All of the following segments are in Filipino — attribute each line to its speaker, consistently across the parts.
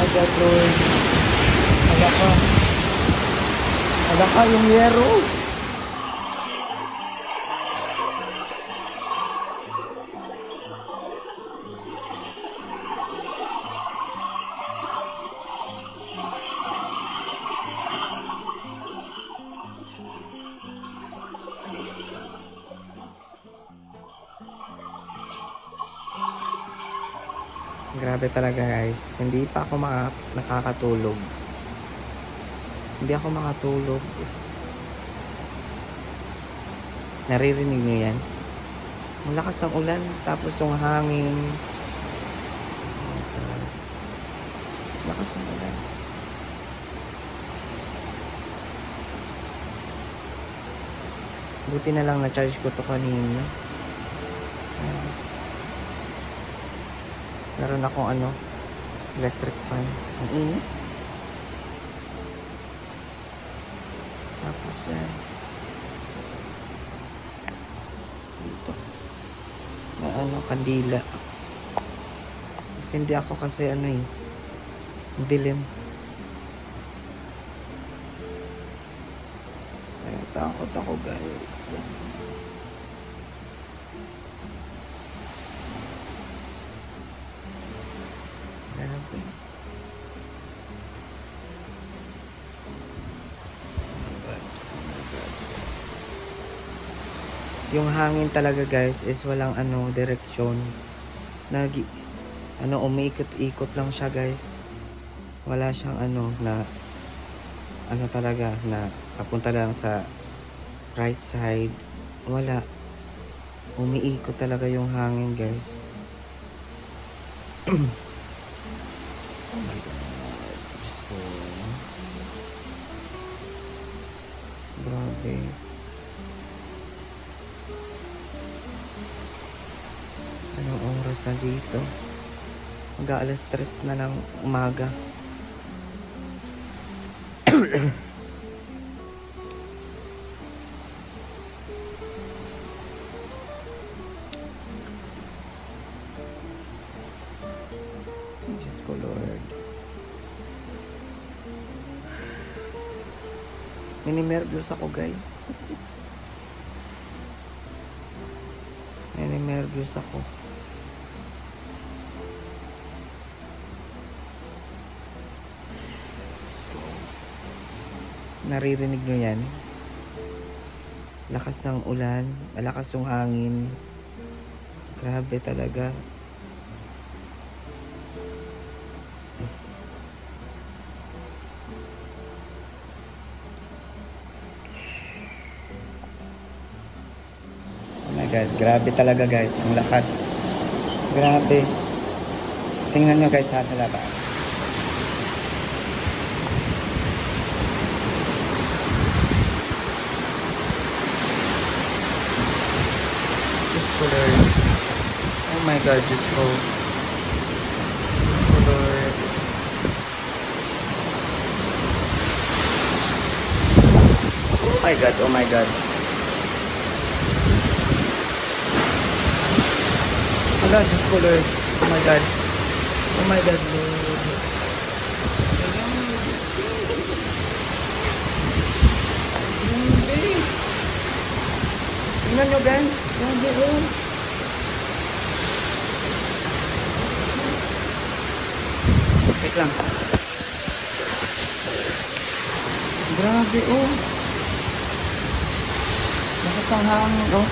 Speaker 1: my God, Lord. Hala ka. Hala ka yung yero. Grabe talaga guys. Hindi pa ako nakakatulog. Hindi ako makatulog. Naririnig niyo yan? Ang lakas ng ulan. Tapos yung hangin. Oh God. Lakas ng ulan. Buti na lang na-charge ko to kanina. Meron akong electric fan. Ang init. Tapos dito. Na kandila. Kasi hindi ako kasi dilim. Kaya takot ako guys. Grabe. Yung hangin talaga guys is walang direksyon. Umiikot-ikot lang siya guys. Wala siyang talaga na papunta lang sa right side. Wala. Umiikot talaga yung hangin guys. Oh my God. Diyos ko. Grabe. Anong oras na dito? Mag-aalas 3 na ng umaga. Diyos ko, Lord. Nininervyos ako, guys. Nininervyos ako. Diyos ko. Naririnig nyo yan? Lakas ng ulan. Malakas yung hangin. Grabe talaga. God, grabe talaga guys, ang lakas. Grabe. Tingnan nyo guys sa labas. Diyos ko Lord. Oh my God, Diyos ko. Diyos ko Lord. Oh my God, oh my God. Hala, Diyos ko Lord. Oh my God. Oh my God, Lord. Grabe. Tingnan nyo guys. Grabe oh. Wait lang. Grabe oh. Lakas ng hangin oh.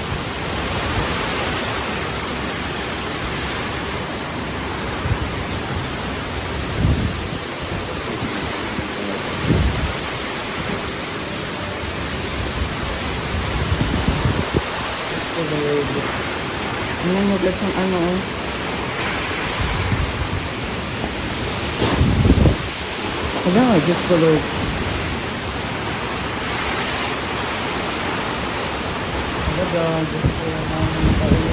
Speaker 1: Ano mo guys ang wala nga, Diyos ko Lord. Wala, Diyos ko namin tayo.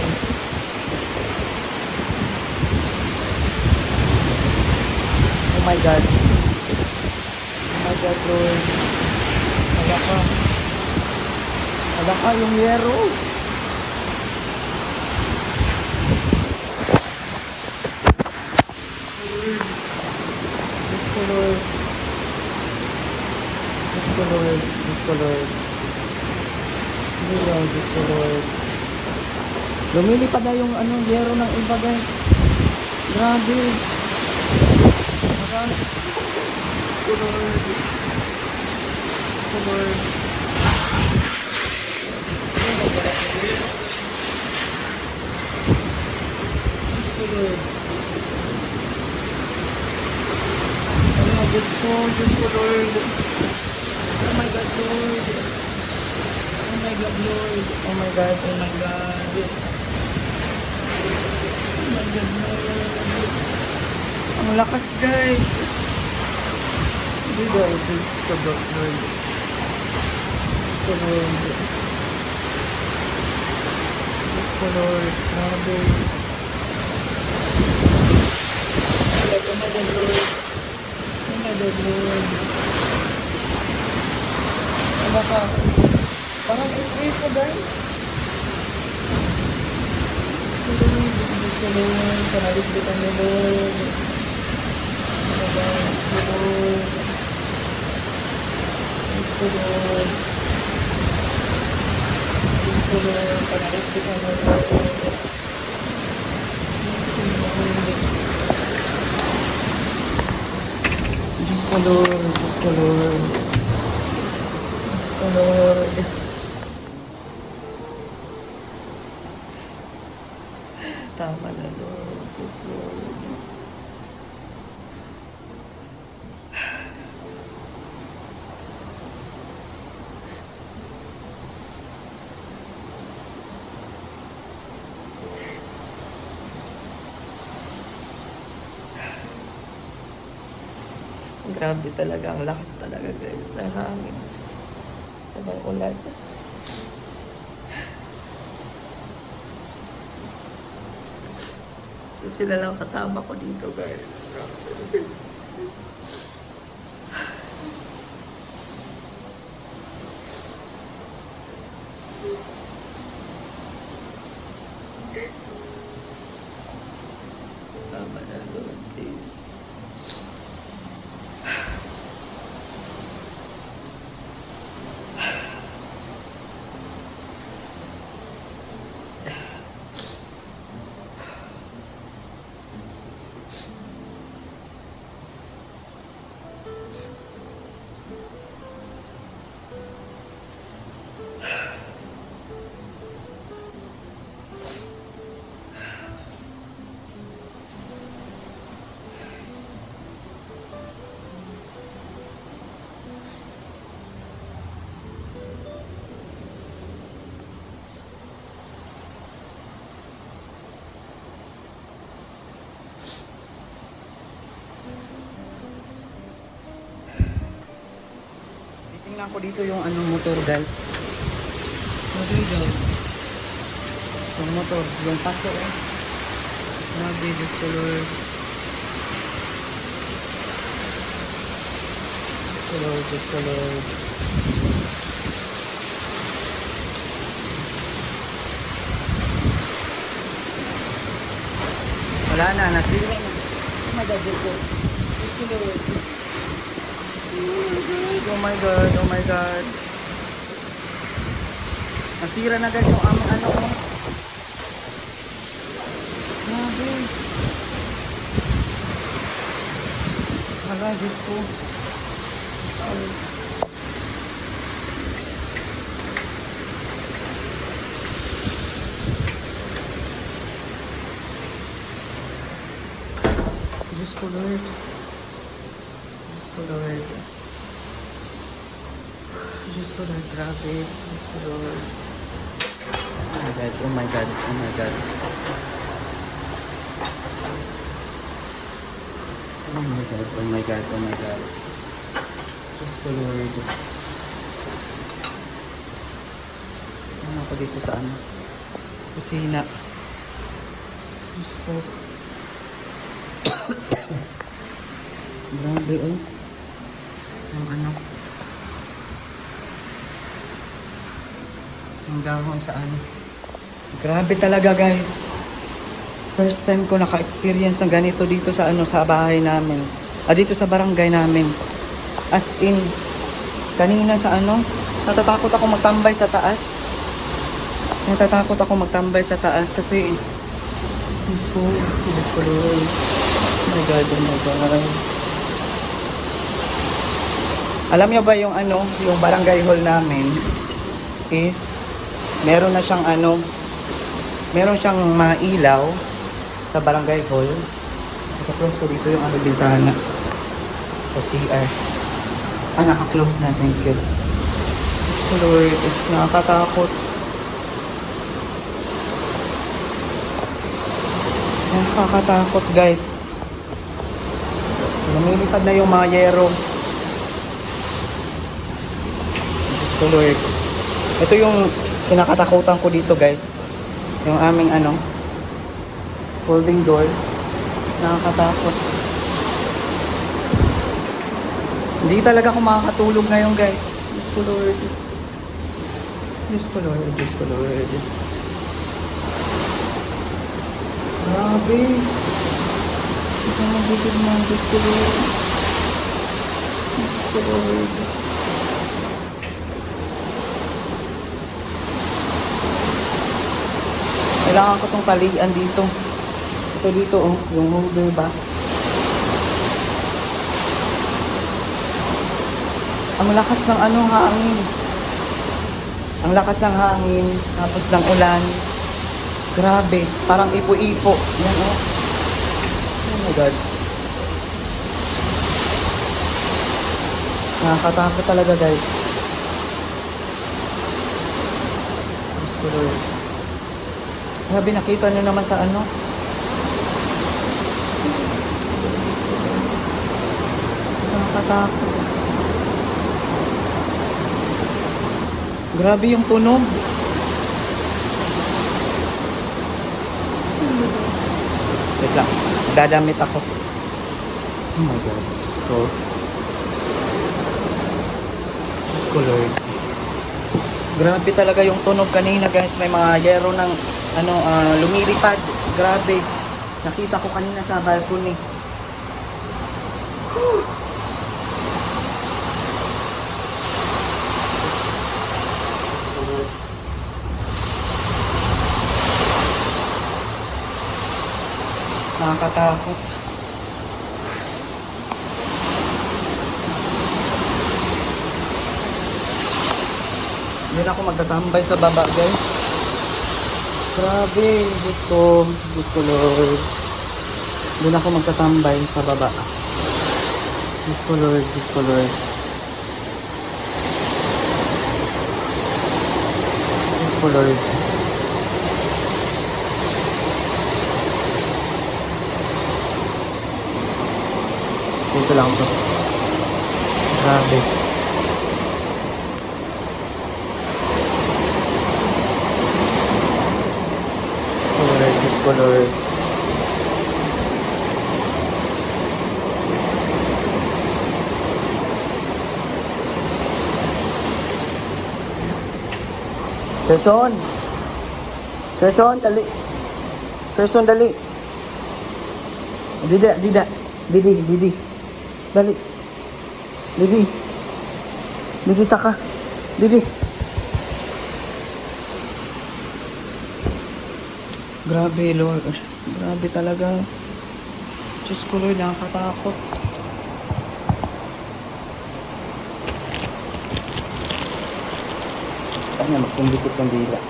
Speaker 1: Oh my God. Oh my God, Lord. Wala ka. Wala ka yung yero. Diyos ko Lord. Diyos ko Lord. Diyos ko Lord. Hindi Lord. Diyos ko Lord. Lumili pa daw yung ano, yero ng iba guys. Grabe. Marami. Diyos ko Lord. Diyos ko Lord. Diyos ko Lord. Ano, Diyos ko Lord. Oh my God, Lord. Oh my God, Lord. Oh my God, oh my God. Oh my God, Lord. Ang lakas, guys. Hindi daw, Diyos ko, Lord. Diyos ko, Lord. Diyos ko, Lord. Grabe. Oh my God, Lord. Oh my God, Lord. Baka, parang okay po guys. Diyos ko Lord, panaligbitan niyo Lord. Diyos ko Lord. Diyos ko Lord. Diyos ko Lord, panaligbitan niyo Lord. Diyos ko Lord. Diyos ko Lord. Oh Lord. Tama na Lord. Yes Lord. Grabe talaga. Ang lakas talaga guys. Ng hangin. Ng ulan. So sila lang kasama ko dito guys. Tama na Lord, please. Tingnan ko dito yung anong motor guys. Dito. Yung motor, yung paso eh. Grabe, Diyos ko Lord. Diyos ko Lord, Diyos ko Lord. Wala na, nasira na. Oh my God, Diyos ko. Diyos ko Lord. Oh my God, oh my God. Nasira na guys yung aming ano ko. Grabe. Hala, Diyos ko. Diyos ko Lord. Diyos ko Lord. Diyos ko Lord, grabe. Diyos ko Lord. Oh my God, oh my God, oh my God. Oh my God, oh my God, oh my God. Diyos ko Lord. Ano ako dito sa ano? Kusina. Diyos ko. Grabe oh. Ang ano. Ang dahon sa ano. Grabe talaga guys. First time ko naka-experience ng ganito dito sa ano sa bahay namin. Dito sa barangay namin. As in, kanina sa ano, natatakot ako magtambay sa taas. Natatakot ako magtambay sa taas kasi, Diyos ko, Lord. Oh my God, oh my God. Alam niyo ba yung ano, yung barangay hall namin is, meron na siyang ano, meron siyang mga ilaw sa barangay hall. Naka-close ko dito yung ano, bintana sa CR. Naka-close na, thank you. Oh Lord, nakakatakot. Nakakatakot guys. Lumilipad na yung mga yero. Diyos ko Lord. Ito yung kinakatakutan ko dito guys. Yung aming ano, folding door. Nakakatakot. Hindi talaga ako makakatulog ngayon guys. Diyos ko Lord. Diyos ko Lord. Diyos ko Lord. Grabe. Ito ang bigod mo. Diyos ko Lord. Diyos ko Lord. Kailangan ko tong talian dito. Ito dito oh. Yung holder ba? Ang lakas ng ano, hangin. Ang lakas ng hangin, tapos ng ulan. Grabe, parang ipo-ipo. Yan oh. Oh my God. Nakakatakot talaga guys. Diyos ko Lord. Grabe, nakita nyo naman sa ano. Nakakatakot. Grabe yung tunog. Wait lang. Dadamit ako. Oh my God. Diyos ko. Diyos ko Lord. Grabe talaga yung tunog kanina guys. May mga yero ng ano, lumilipad. Grabe. Nakita ko kanina sa balcony. Nakakatakot. Hindi na ako magtatambay sa baba guys. Grabe. Diyos ko Lord. Hindi na ako magtatambay sa baba. Diyos ko Lord. Diyos ko Lord. Diyos ko Lord. Dito lang to. Grabe. Diyos ko Lord. Quezon. Quezon, dali. Quezon, dali. Didi. Dali. Didi, saka. Didi. Grabe, Lord. Grabe talaga. Diyos ko, Lord, nakakatakot. Ano, magsundikot ng dila.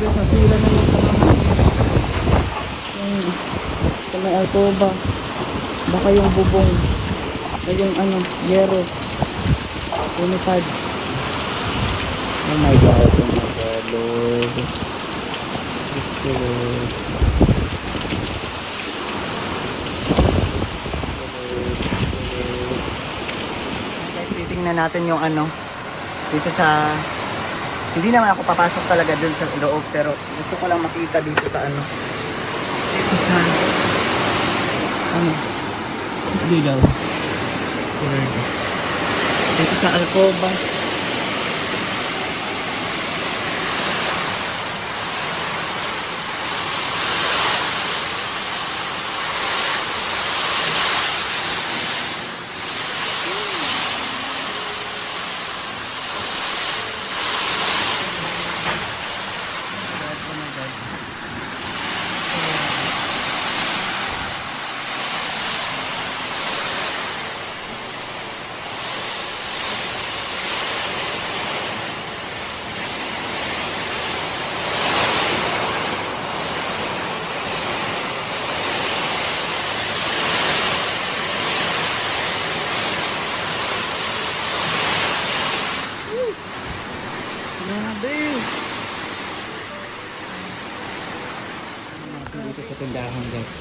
Speaker 1: Nasira na yung sa may alcoba. Baka yung bubong o yung ano, yero lumipad. Oh my God, Lord. Thank you, Lord. tingnan natin yung ano, dito sa, hindi naman ako papasok talaga dun sa loob, pero gusto ko lang makita dito sa ano, dito sa, ano, dito daw, dito sa alcoba. Grabe! Dito sa tindahan, guys.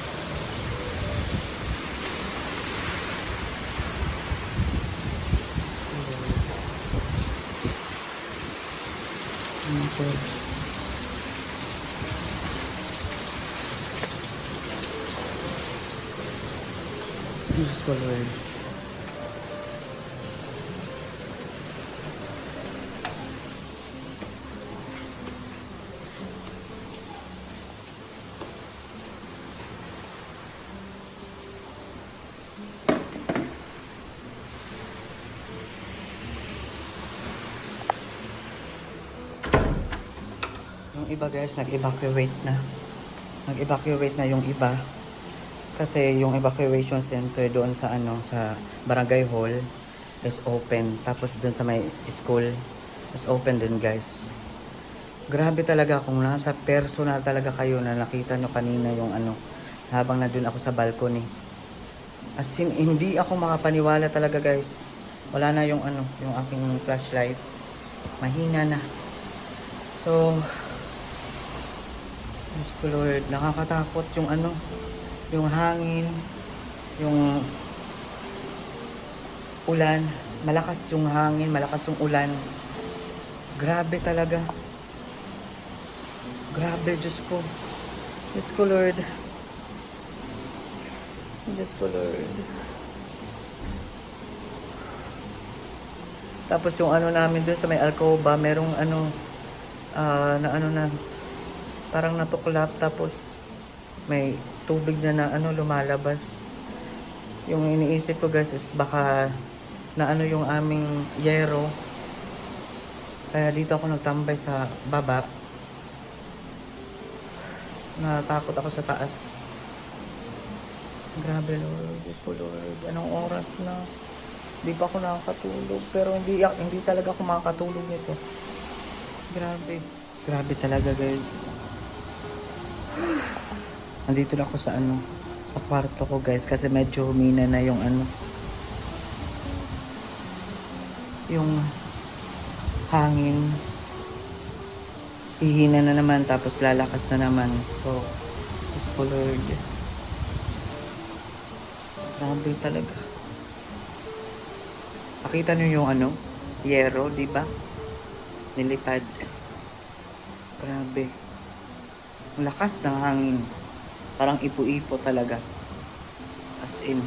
Speaker 1: Jesus ko, Lord. Yung iba guys, nag-evacuate na. Nag-evacuate na yung iba. Kasi yung evacuation center doon sa ano, sa Barangay Hall is open. Tapos doon sa may school is open din guys. Grabe talaga kung nasa personal talaga kayo na nakita nyo kanina yung ano, habang nandun ako sa balcony. As in, hindi ako makapaniwala talaga guys. Wala na yung ano, yung aking flashlight. Mahina na. So, Diyos ko Lord, nakakatakot yung ano, yung hangin, yung ulan, malakas yung hangin, malakas yung ulan. Grabe talaga. Grabe, Diyos ko. Diyos ko Lord. Diyos ko Lord. Tapos yung ano namin dun sa may alcoba, merong ano, na ano na, parang natuklap, tapos may tubig na ano lumalabas. Yung iniisip ko guys is baka na ano yung aming yero. Kaya dito ako nagtambay sa baba. Natakot ako sa taas. Grabe Lord, Diyos ko Lord. Anong oras na? Hindi pa ako nakakatulog. Pero hindi talaga ako makakatulog nito. Grabe. Grabe talaga guys. Nandito na ako sa ano, sa kwarto ko guys, kasi medyo humina na yung ano, yung hangin. Hihina na naman, tapos lalakas na naman. So, Diyos ko Lord. Grabe talaga. Nakita niyo yung ano, yero, di ba? Nilipad. Grabe. Ang lakas ng hangin. Parang ipo-ipo talaga. As in.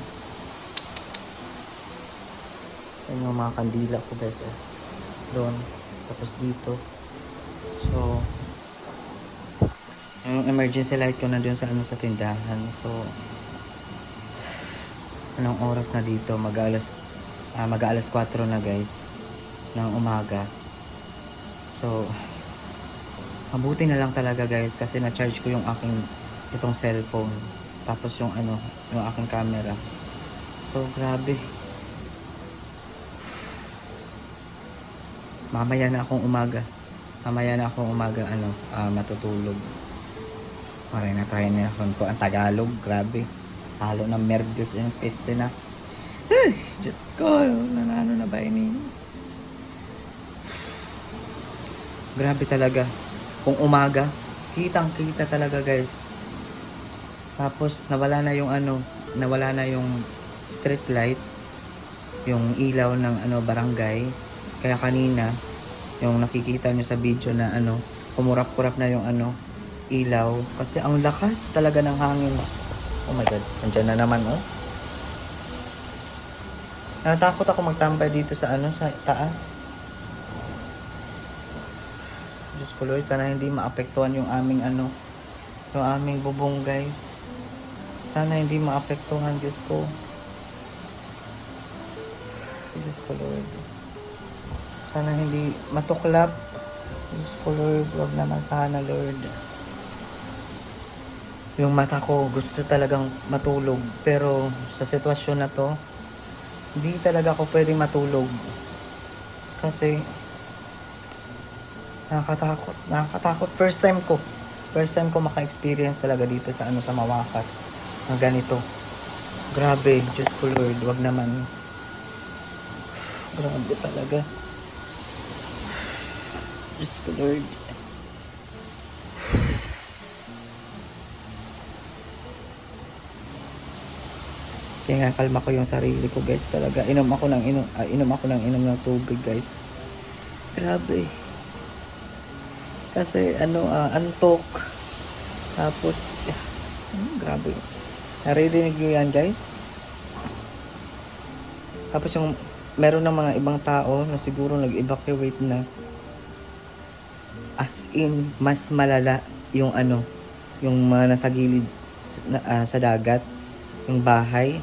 Speaker 1: Yan yung mga kandila ko guys. Doon. Tapos dito. So, yung emergency light ko na doon sa ano, sa tindahan. So, anong oras na dito? Mag-alas 4 na guys. Ng umaga. So, mabuti na lang talaga guys kasi na-charge ko yung aking itong cellphone, tapos yung ano, yung aking camera. So grabe. Mamaya na akong umaga ano, matutulog. Maray na tayo na ko ang Tagalog. Grabe, halo ng Mergus yung peste na. Ay, Diyos ko, nanano na ba ini? Grabe talaga. Kung umaga, kitang kita talaga guys. Tapos nawala na yung ano, nawala na yung street light. yung ilaw ng barangay. Kaya kanina, yung nakikita nyo sa video na kumurap-kurap na yung ilaw. Kasi ang lakas talaga ng hangin. Oh my God, andyan na naman Natakot ako magtambay dito sa sa taas. Diyos ko Lord, sana hindi maapektuhan yung aming yung aming bubong guys. Sana hindi maapektuhan, Diyos ko. Diyos ko Lord. Sana hindi matuklap. Diyos ko Lord, wag naman sana Lord. Yung mata ko gusto talagang matulog. Pero sa sitwasyon na to, hindi talaga ako pwedeng matulog. Kasi nakakatakot. Nakakatakot. First time ko maka-experience talaga dito sa sa Mawakat. Ng ganito. Grabe, Diyos ko Lord, wag naman. Grabe talaga. Diyos ko Lord. Kaya nga kalma ko yung sarili ko guys talaga. Inom ako ng tubig guys. Grabe. Kasi antok. Tapos grabe. Naririnig nyo yan guys. Tapos yung meron ng mga ibang tao na siguro nag-evacuate na. As in, mas malala yung yung mga nasa gilid sa dagat, yung bahay.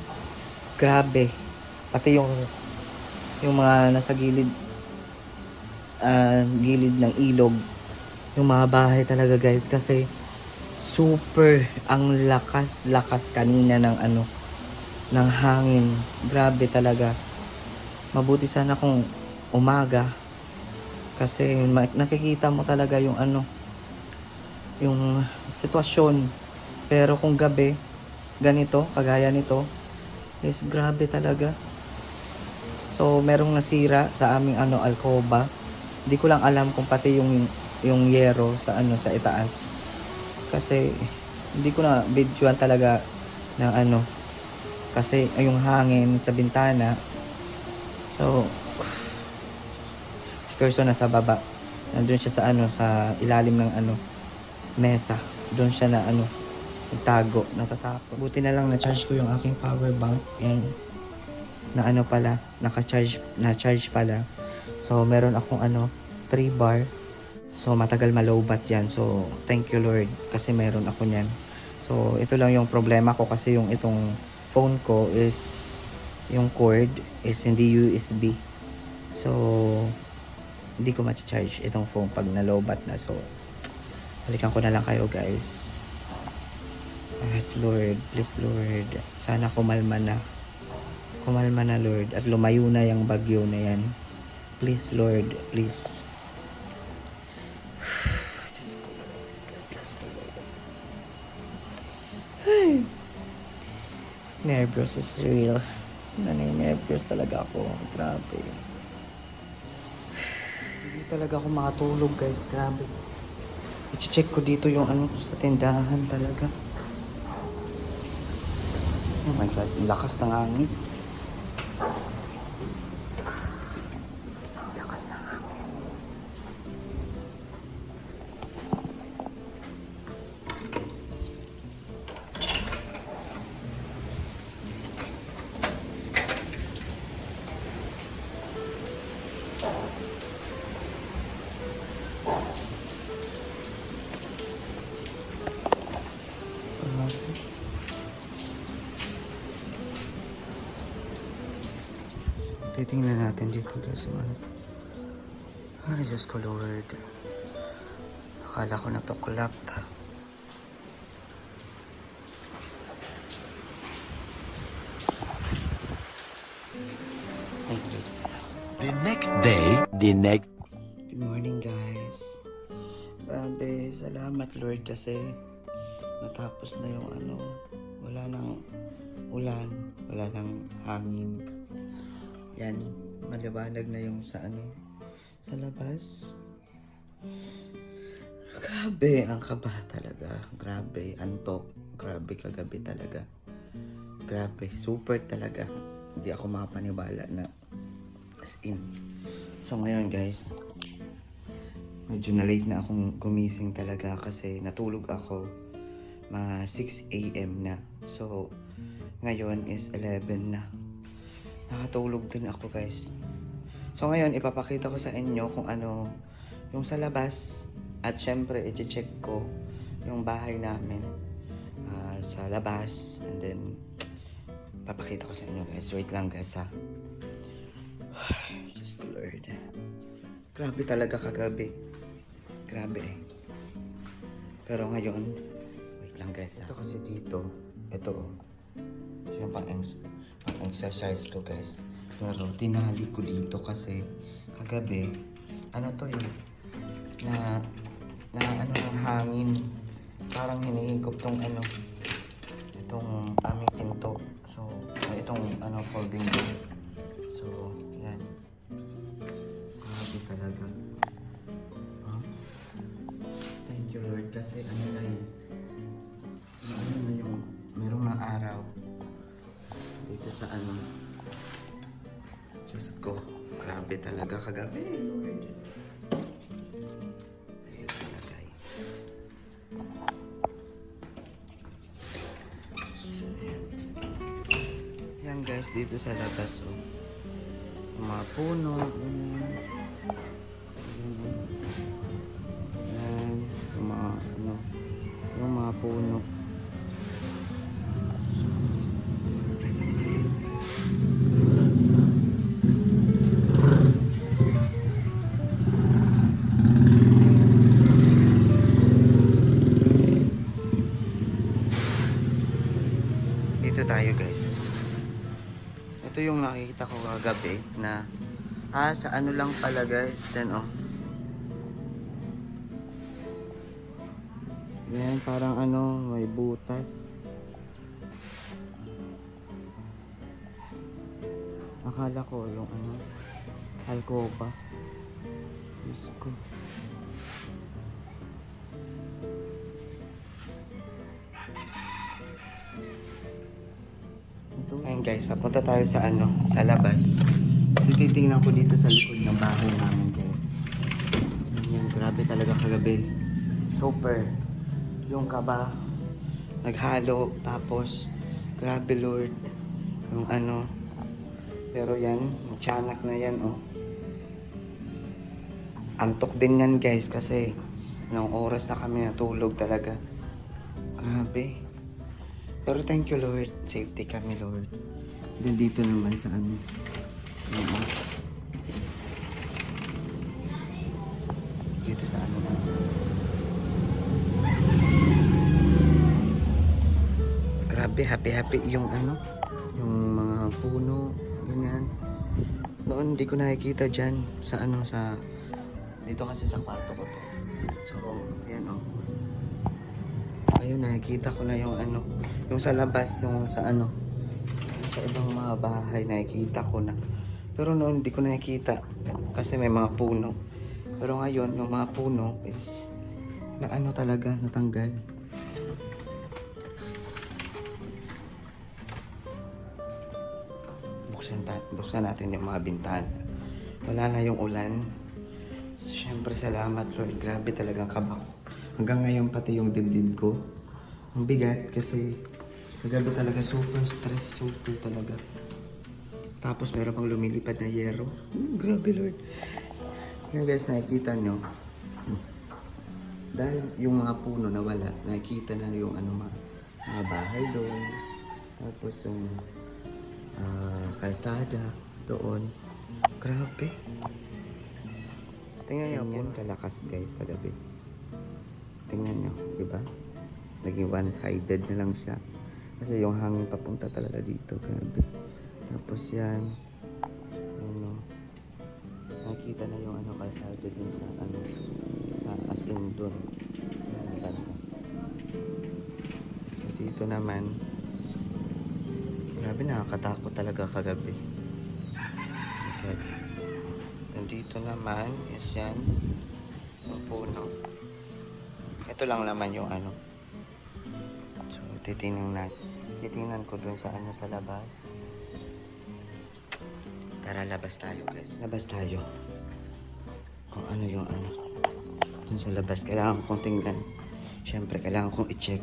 Speaker 1: Grabe. Pati yung mga nasa gilid ng ilog, yung mga bahay talaga guys, kasi super ang lakas kanina ng ng hangin. Grabe talaga. Mabuti sana kung umaga, kasi nakikita mo talaga yung yung sitwasyon. Pero kung gabi ganito, kagaya nito, is grabe talaga. So merong nasira sa aming alcoba. Hindi ko lang alam kung pati yung yero sa sa itaas. Kasi hindi ko na videoan talaga ng kasi yung hangin sa bintana. So si person nasa baba. Nandun siya sa sa ilalim ng mesa. Doon siya na nagtago, natatakot. Buti na lang na-charge ko yung aking power bank. Yan. Na pala, na-charge pala. So, meron akong 3 bar. So, matagal malowbat yan. So, thank you Lord. Kasi meron ako niyan. So, ito lang yung problema ko. Kasi yung itong phone ko is, yung cord is hindi USB. So, hindi ko ma-charge itong phone pag na-lowbat na. So, balikan ko na lang kayo guys. At Lord, please Lord, sana kumalma na Lord, at lumayo na yung bagyo na yan. Please Lord, please. Diyos ko Lord, Diyos ko Lord. Ay. Nervous is real. Nervous talaga ako. Grabe. Hindi talaga ako makatulog guys, grabe. I-check ko dito yung sa tindahan talaga. Oh my God, lakas ng hangin. Lakas ng hangin. Titingnan natin dito guys. Ay, Diyos ko Lord. Akala ko natuklap. Ay,
Speaker 2: The next day,
Speaker 1: Good morning guys. Grabe, salamat Lord kasi natapos na yung wala nang ulan, wala nang hangin. Yan, maliwanag na yung sa sa labas. Grabe, ang kaba talaga. Grabe, antok. Grabe kagabi talaga. Grabe, super talaga. Hindi ako makapaniwala na as in. So ngayon guys, medyo na late na akong gumising talaga kasi natulog ako 6 a.m. na. So ngayon is 11 na. Nakatulog din ako guys. So ngayon ipapakita ko sa inyo kung ano yung sa labas. At syempre i-check ko yung bahay namin sa labas. And then papakita ko sa inyo guys. Wait lang guys ha. Just Lord. Grabe talaga kagabi. Grabe eh. Pero ngayon, wait lang guys ha. Ito kasi dito, ito oh. Ito yung pang-exercise ko guys. Pero tinali ko dito kasi kagabi, ano to eh, na ano ng hangin. Parang hinihigop tong ano, itong aming pinto. So, itong ano, folding door. So, yan. Grabe talaga. Huh? Thank you Lord kasi ano na yun. Ano na yung, merong mga araw. Dito sa ano. Diyos ko, grabe talaga kagabi Lord. Ayun talaga eh. So, yan. Yan guys, dito sa labas oh. Yung mga puno, ganyan. Yan, yung mga ano, yung mga puno. Dito tayo guys. Ito yung nakikita ko kagabi na sa ano lang pala guys. Yan oh. Yan parang ano may butas. Akala ko yung ano alcoba. Diyos ko. Ayun guys, papunta tayo sa ano, sa labas. Kasi titingnan ko dito sa likod ng bahay namin guys. Yan, grabe talaga kagabi. Super. Yung kaba, naghalo, tapos, grabe Lord. Yung ano, pero yan, tiyanak na yan oh. Antok din yan guys kasi nung oras na kami natulog talaga. Grabe. Pero thank you Lord. Safety kami Lord. Then dito naman sa ano. Dito sa ano. Grabe, happy yung ano. Yung mga puno. Ganyan. Noon hindi ko nakikita dyan. Sa ano, sa... Dito kasi sa kwarto ko to. So, yan oh. Ayun, nakikita ko na yung ano. Yung sa labas, yung sa ano, sa ibang mga bahay, nakikita ko na. Pero noon, hindi ko nakikita. Kasi may mga puno. Pero ngayon, yung mga puno is, na ano talaga, natanggal. Buksan natin yung mga bintana. Wala na yung ulan. So, syempre, salamat Lord. Grabe talagang kaba ko. Hanggang ngayon, pati yung dibdib ko. Ang bigat kasi kagabi talaga super stress, super talaga. Tapos meron pang lumilipad na yero. Grabe Lord. Yan guys, nakikita nyo. Dahil yung mga puno nawala, nakikita na yung ano, mga bahay doon. Tapos yung kalsada doon. Grabe. Tingnan nyo yan kalakas guys kagabi. Tingnan nyo, diba? Naging one-sided na lang siya. Kasi yung hangin papunta talaga dito. Grabe. Tapos yan. Ano. Nakikita na yung ano kalsada dun sa ano. Sa as in dun. Ang ganda. So dito naman. Grabe nakakatakot talaga kagabi. Okay. Nandito naman is yan. Yung puno. Ito lang naman yung ano. So, titingnan ko dun sa ano sa labas. Tara, labas tayo guys. Labas tayo. Kung ano yung ano. Dun sa labas, kailangan kong tingnan. Siyempre, kailangan kong i-check.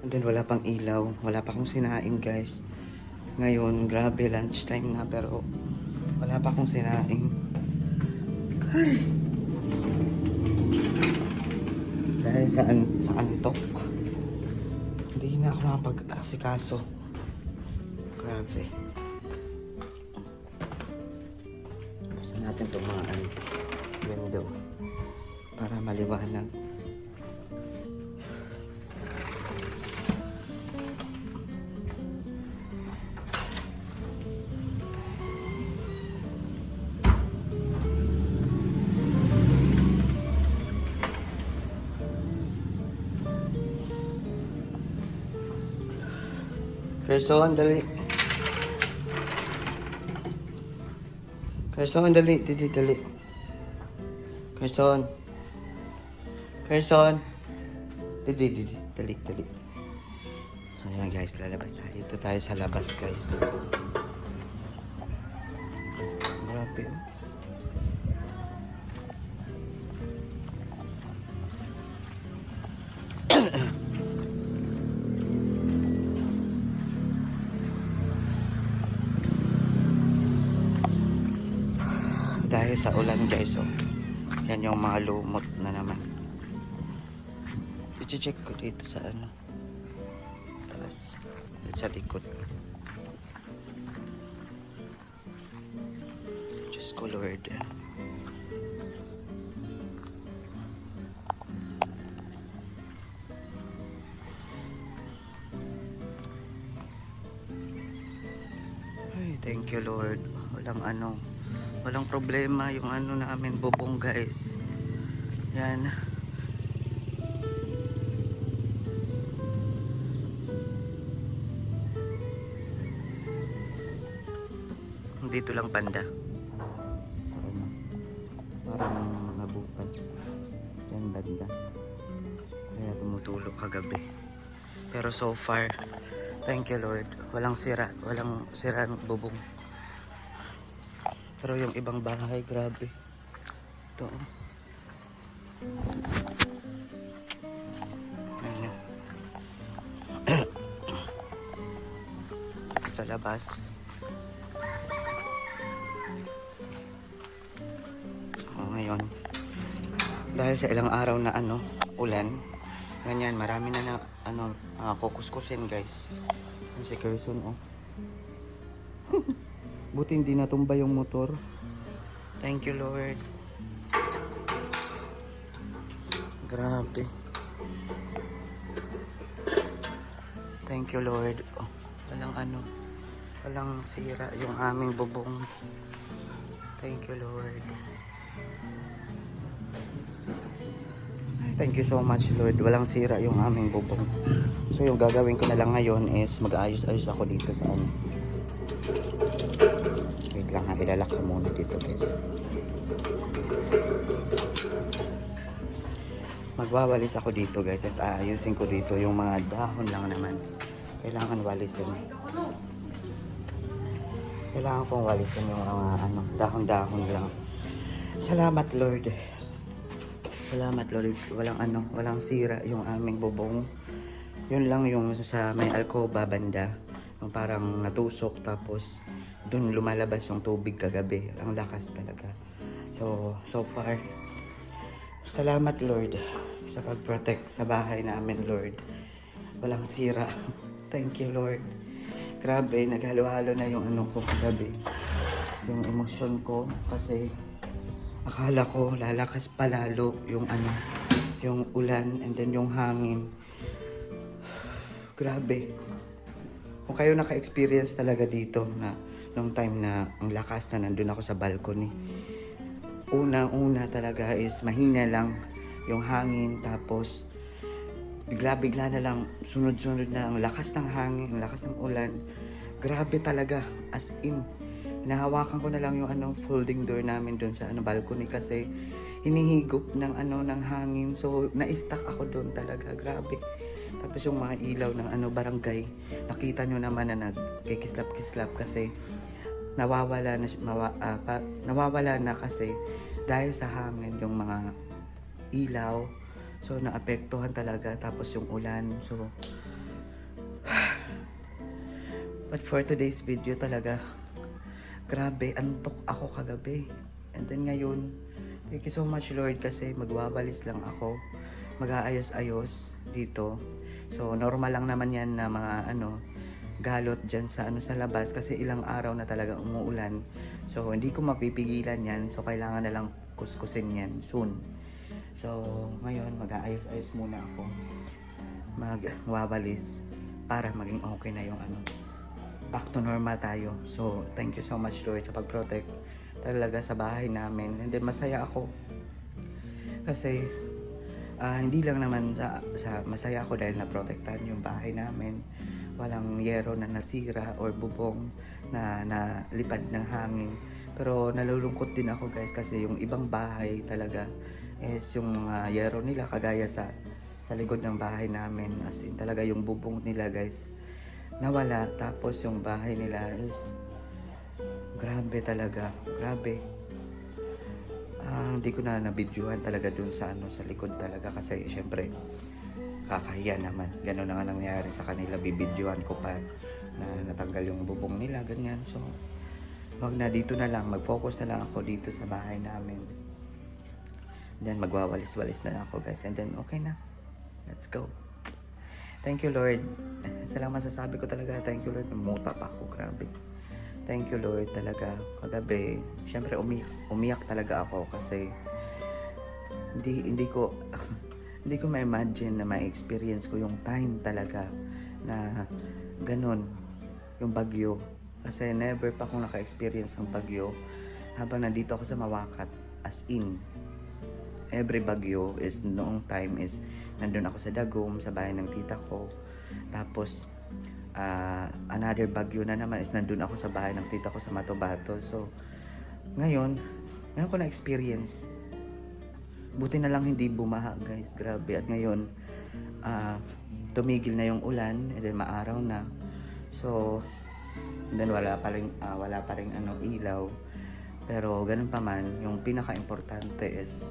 Speaker 1: And then, wala pang ilaw. Wala pa akong sinaing guys. Ngayon, grabe, lunchtime na. Pero, wala pa akong sinaing. Ay! Dahil sa antok. Hindi na ako makapag-asikaso. Grabe. Buksan natin itong mga window para maliwanag. Carson, dali. Carson, dali. Dali. Carson. Carson. Dali. So yan guys, lalabas tayo. Dito tayo sa labas guys. Grabe. Dahil sa ulan guys, oh. Yan yung mga lumot na naman. I-check ko dito sa ano. Taas. Dito sa likod. Diyos ko Lord. Ay, thank you Lord. Walang problema yung ano namin bubong guys. Yan. Dito lang banda. Parang nabukas. Yan banda. Kaya tumutulog kagabi. Pero so far, thank you Lord. Walang sira ang bubong. Pero yung ibang bahay, grabe. Ito. Ayan. Sa labas. Ngayon. Dahil sa ilang araw na ulan. Ganyan, marami na kukuskusin guys. Yung si Carson, oh. Buti hindi natumba yung motor. Thank you Lord. Grabe. Thank you Lord. Oh, walang sira yung aming bubong. Thank you Lord. Thank you so much Lord. Walang sira yung aming bubong. So yung gagawin ko na lang ngayon is mag-aayos-ayos ako dito sa wait lang ha, ilalak ko muna dito guys. Magwawalis ako dito guys at aayusin ko dito yung mga dahon lang naman. Kailangan walisin. Kailangan kong walisin yung mga dahon-dahon lang. Salamat Lord. Salamat Lord. Walang sira yung aming bubong. Yun lang yung sa may alcoba banda. Yung parang natusok tapos dun lumalabas yung tubig kagabi. Ang lakas talaga. So far, salamat Lord sa pag-protect sa bahay namin Lord. Walang sira. Thank you Lord. Grabe, naghalo-halo na yung ko kagabi. Yung emosyon ko kasi akala ko lalakas palalo yung yung ulan and then yung hangin. Grabe. Kung kayo naka-experience talaga dito na nung time na ang lakas na nandun ako sa balcony. Una talaga is mahina lang yung hangin tapos bigla-bigla na lang sunod-sunod na ang lakas ng hangin, ang lakas ng ulan. Grabe talaga, as in. Hinahawakan ko na lang yung folding door namin doon sa balcony kasi hinihigop ng ng hangin. So na-stuck ako doon talaga, grabe. Tapos yung mga ilaw ng barangay, nakita nyo naman na nagkikislap-kislap kasi nawawala na kasi dahil sa hangin yung mga ilaw. So naapektuhan talaga, tapos yung ulan. So but for today's video talaga, grabe, antok ako kagabi. And then ngayon, thank you so much Lord kasi magwawalis lang ako. Mag-aayos-ayos dito. So normal lang naman yan na mga galot dyan sa sa labas kasi ilang araw na talaga umuulan. So hindi ko mapipigilan yan. So kailangan na lang kuskusin yan soon. So ngayon mag-aayos-ayos muna ako. Magwawalis para maging okay na yung back to normal tayo. So, thank you so much Lord sa pag-protect talaga sa bahay namin. And then, masaya ako. Kasi, hindi lang naman masaya ako dahil na-protectan yung bahay namin. Walang yero na nasira or bubong na nalipad ng hangin. Pero, nalulungkot din ako guys kasi yung ibang bahay talaga is yung yero nila kagaya sa likod ng bahay namin. As in, talaga yung bubong nila guys nawala, tapos yung bahay nila is grabe talaga, grabe. Hindi ko na nabidyohan talaga dun sa sa likod talaga kasi syempre kakahiya naman. Ganun na nga nangyari sa kanila, bibidyohan ko pa na natanggal yung bubong nila, ganyan. So wag na, dito na lang, mag-focus na lang ako dito sa bahay namin. Then magwawalis-walis na lang ako guys, and then okay na, let's go. Thank you Lord. Salamat sasabi ko talaga. Thank you Lord. Muta pa ako. Grabe. Thank you Lord talaga. Kagabi, syempre umiyak talaga ako kasi hindi ko hindi ko ma-imagine na ma-experience ko yung time talaga na ganun yung bagyo. Kasi never pa akong naka-experience ng bagyo habang nandito ako sa Mawakat. As in, every bagyo is noong time is nandun ako sa Dagom, sa bahay ng tita ko. Tapos, another bagyo na naman is nandun ako sa bahay ng tita ko sa Matobato. So, ngayon ko na-experience. Buti na lang hindi bumaha guys, grabe. At ngayon, tumigil na yung ulan, and then maaraw na. So, and then wala pa rin ilaw. Pero ganun pa man, yung pinaka-importante is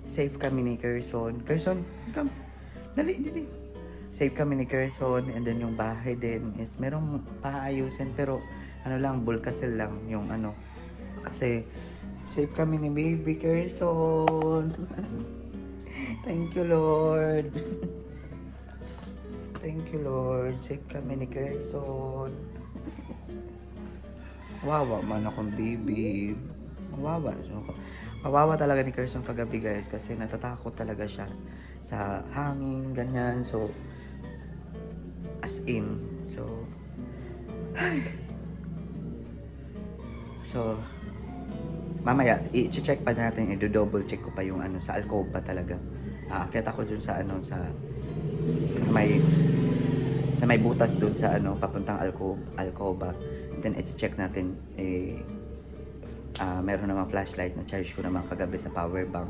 Speaker 1: safe kami ni Quezon. Quezon, come. Dali. Safe kami ni Quezon, and then yung bahay din is merong paayusin pero lang, bulkasil lang yung kasi safe kami ni baby Quezon. Thank you Lord. Thank you Lord. Safe kami ni Quezon. Wawa man akong baby. Kawawa talaga ni Quezon kagabi guys kasi natatakot talaga siya sa hangin, ganyan. So, as in, so, mamaya, i-check pa natin, i-double check ko pa yung sa alcoba talaga. Aakyat ako dun sa may butas dun sa papuntang alcoba. Then, i-check natin, meron namang flashlight na charge ko naman kagabi sa power bank.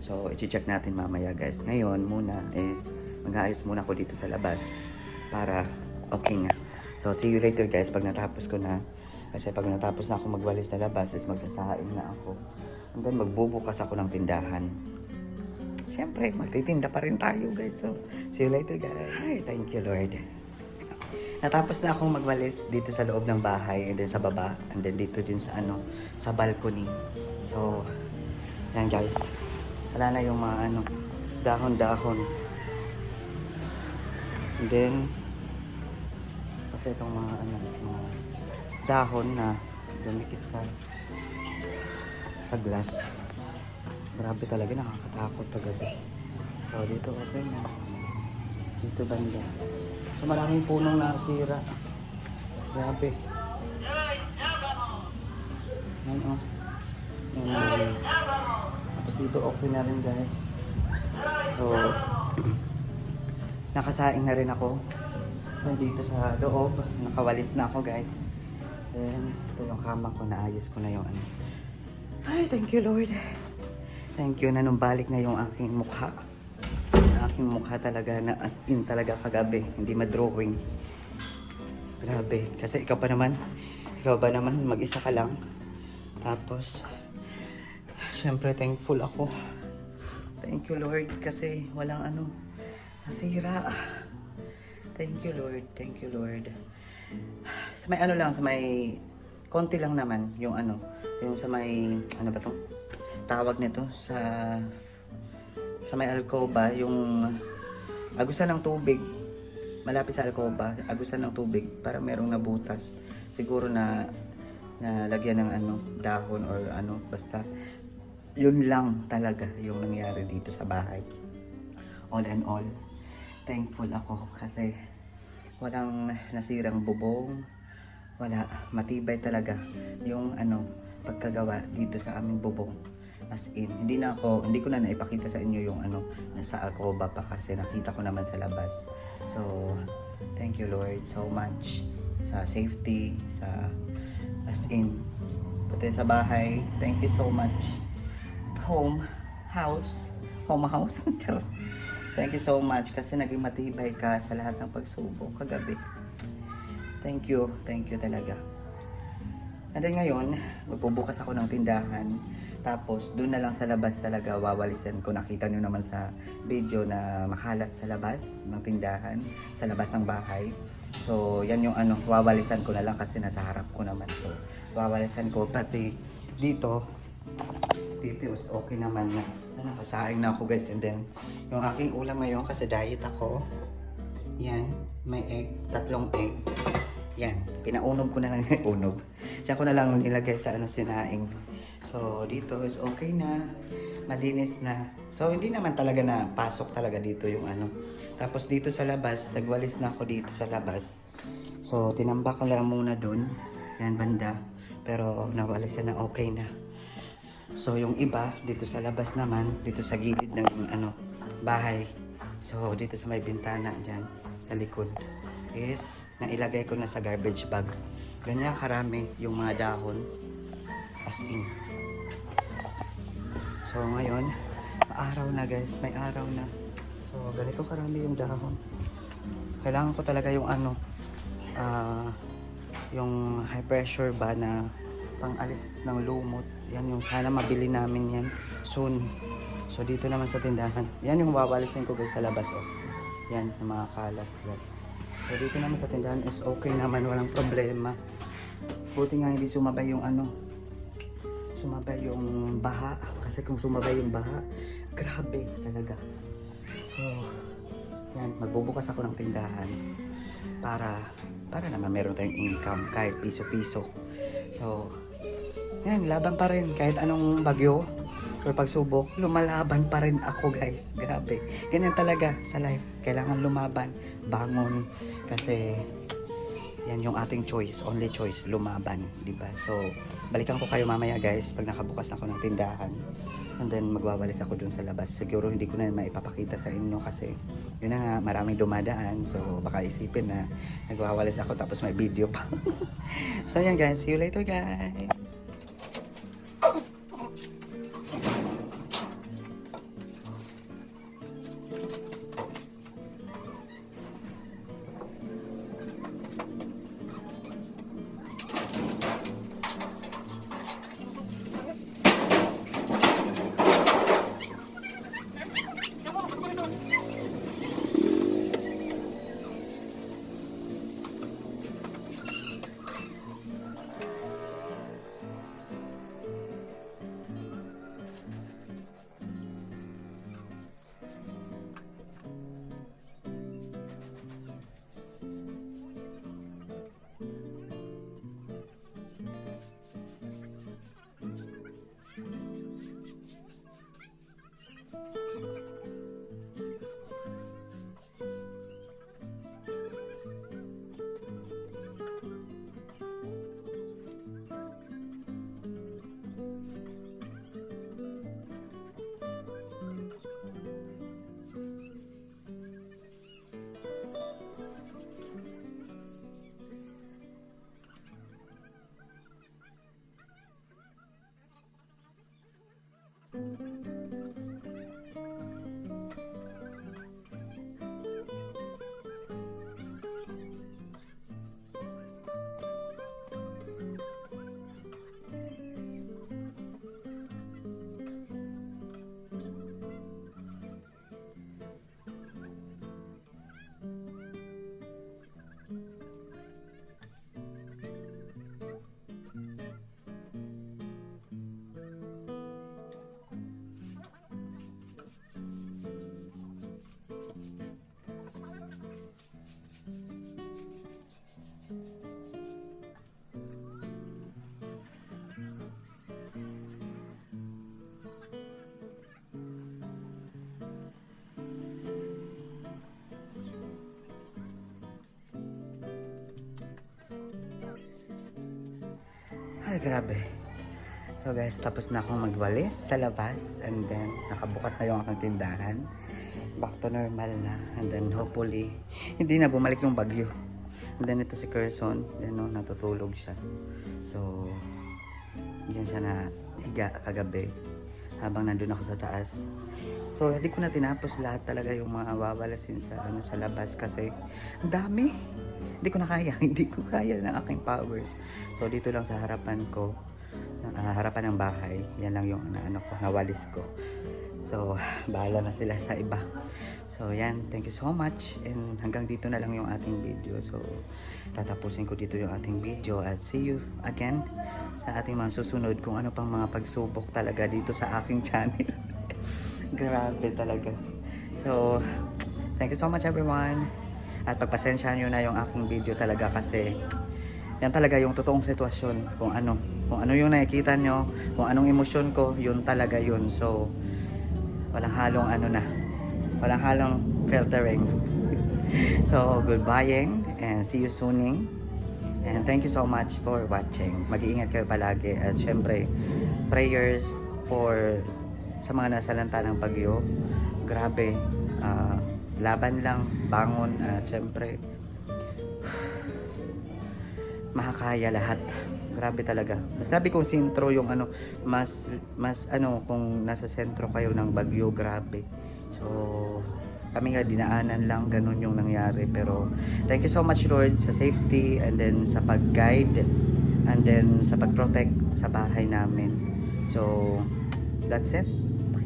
Speaker 1: So, i-check natin mamaya guys. Ngayon muna is mag-aayos muna ako dito sa labas para okay na. So, see you later guys pag natapos ko na. Kasi pag natapos na ako magwalis sa labas is magsasaing na ako. And then magbubukas ako ng tindahan. Siyempre, magtitinda pa rin tayo guys. So, see you later guys. Ay, thank you Lord. Natapos na akong magwalis dito sa loob ng bahay, and then sa baba, and then dito din sa sa balcony. So, yan guys. Wala na yung mga dahon-dahon. And then, kasi itong mga mga dahon na dumikit sa glass. Grabe talaga, nakakatakot paggabi. So, dito okay na. Dito banda. So, maraming punong nasira. Grabe. Yan tapos dito okay na rin guys. So, nakasaing na rin ako. Nandito sa loob. Nakawalis na ako guys. Then, ito yung kama ko. Naayos ko na yung Ay, thank you Lord. Thank you na numbalik na yung aking mukha. aking mukha talaga na as in talaga kagabi. Hindi ma-drawing. Grabe. Kasi ikaw ba naman mag-isa ka lang. Tapos, syempre thankful ako. Thank you Lord kasi walang nasira. Thank you Lord, thank you Lord. Sa may sa may konti lang naman yung yung sa may ba to? Tawag nito sa may alcoba, yung agusan ng tubig. Malapit sa alcoba, agusan ng tubig para merong nabutas. Siguro na lagyan ng dahon or basta yun lang talaga yung nangyari dito sa bahay. All in all, thankful ako kasi walang nasirang bubong, wala, matibay talaga yung pagkagawa dito sa aming bubong. As in, hindi ko na naipakita sa inyo yung nasa alcoba pa kasi nakita ko naman sa labas. So, thank you Lord so much sa safety, sa as in, pati sa bahay. Thank you so much. Home house. Charot. Thank you so much kasi naging matibay ka sa lahat ng pagsubok kagabi. Thank you talaga. And then ngayon, magbubukas ako ng tindahan. Tapos doon na lang sa labas talaga wawalisan ko. Nakita nyo naman sa video na makalat sa labas ng tindahan, sa labas ng bahay. So yan yung wawalisan ko na lang kasi nasa harap ko naman. So wawalisan ko pati dito is okay naman na. Nakasaing na ako guys. And then yung aking ulam ngayon kasi diet ako. Yan, may egg, 3 egg. Yan, pinaunog ko na lang unog. Diyan ko na lang nilagay sa sinaing. So dito is okay na, malinis na. So hindi naman talaga na pasok talaga dito yung Tapos dito sa labas, nagwalis na ako dito sa labas. So tinambak ko lang muna dun. Yan banda. Pero nawalisan na okay na. So yung iba dito sa labas naman, dito sa gilid ng bahay. So dito sa may bintana dyan sa likod is nailagay ko na sa garbage bag. Ganyan karami yung mga dahon as in. So ngayon, araw na guys, may araw na. So ganito karami yung dahon. Kailangan ko talaga yung yung high pressure ba na pang-alis ng lumot. Yan yung sana mabili namin yan soon. So dito naman sa tindahan. Yan yung wawalisin ko guys sa labas Yan yung mga kalat. Yan. So dito naman sa tindahan is okay naman, walang problema. Buti nga hindi sumabay yung sumabay yung baha. Kasi kung sumabay yung baha, grabe talaga. So yan, magbubukas ako ng tindahan para naman meron tayong income kahit piso-piso. So yan, laban pa rin. Kahit anong bagyo or pagsubok, lumalaban pa rin ako guys. Grabe. Ganyan talaga sa life. Kailangan lumaban, bangon. Kasi yan yung ating choice. Only choice, lumaban. Diba? So, balikan ko kayo mamaya guys pag nakabukas ako ng tindahan. And then magwawalis ako dun sa labas. Siguro hindi ko na maipapakita sa inyo kasi yun na nga, maraming dumadaan. So, baka isipin na nagwawalis ako tapos may video pa. So, yan guys. See you later guys. grabe. So guys, tapos na akong magwalis sa labas and then nakabukas na yung aking tindahan. Back to normal na and then hopefully hindi na bumalik yung bagyo. And then ito si Carson, yan o, natutulog siya. So, diyan siya na higa kagabi habang nandun ako sa taas. So, hindi ko na tinapos lahat talaga yung mga wawalasin sa labas kasi ang dami. Hindi ko na kaya, hindi ko kaya ng aking powers. So, dito lang sa harapan ko, harapan ng bahay, yan lang yung nawalis ko. So, bahala na sila sa iba. So, yan. Thank you so much. And hanggang dito na lang yung ating video. So, tatapusin ko dito yung ating video. At see you again sa ating mga susunod kung ano pang mga pagsubok talaga dito sa aking channel. Grabe talaga. So, thank you so much everyone. At pagpasensya nyo na yung aking video talaga kasi yan talaga yung totoong sitwasyon. Kung ano yung nakikita nyo, kung anong emosyon ko, yun talaga yun. So, walang halong walang halong filtering. So, goodbying and see you sooning. And thank you so much for watching. Mag-iingat kayo palagi. At syempre, prayers sa mga nasalanta ng bagyo. Grabe. Laban lang, bangon. At syempre, makakaya lahat. Grabe talaga. Mas sabi kong sentro yung mas kung nasa sentro kayo ng bagyo, grabe. So, kami nga dinaanan lang, ganun yung nangyari. Pero, thank you so much Lord sa safety and then sa pag-guide and then sa pag-protect sa bahay namin. So, that's it.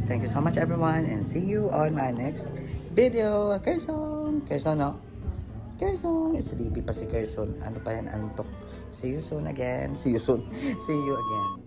Speaker 1: Thank you so much everyone and see you on my next video. Carson, no? Carson, sleepy pa si Carson. Ano pa yan, antok. See you soon again. See you soon. See you again.